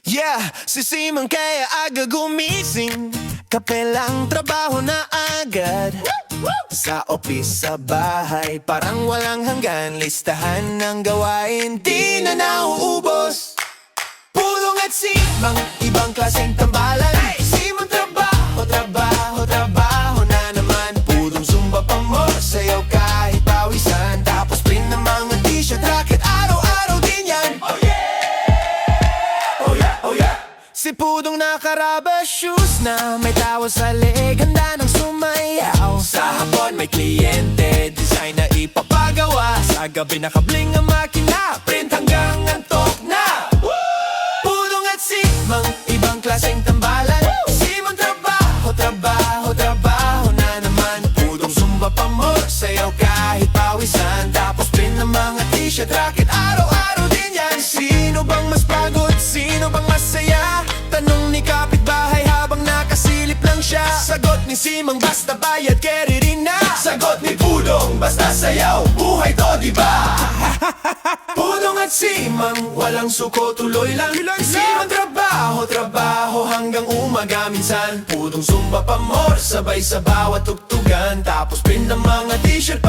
Yeah, sisimang kaya aga gumising, kape lang trabaho na agad. Sa office, sa bahay, parang walang hanggan. Listahan ng gawain, di na nauubos. Pulong at simang, ibang klaseng tambalan. Simang trabaho, trabaho, trabaho na naman. Pulong zumba pamor, sayaw kahit pawisan. Tapos print ng mga t-shirt, racket, araw-araw din yan. Oh yeah! Oh yeah, oh yeah! Si Pudong nakaraba shoes na may tawa sa leeg, handa ng sumayaw. Sa hapon may kliyente, design na ipapagawa. Sa gabi nakabling ang makina, print hanggang antok na. Pudong at simang, ibang klaseng tambalan. Simang trabaho, trabaho, trabaho na naman. Pudong zumba pamor, sayaw kahit pawisan. Tapos print ng mga t-shirt, racket, araw-araw din yan. Sino bang mas pagod? Sino bang masaya? Tanong ni kapitbahay habang nakasilip lang siya. Sagot ni Simang, basta bayad, carry rin na. Sagot ni Pudong, basta sayaw, buhay to diba? Pudong at Simang, walang suko, tuloy lang. Simang trabaho, trabaho hanggang umaga minsan. Pudong zumba pamor, sabay sa bawat tugtugan. Tapos print ng mga t-shirt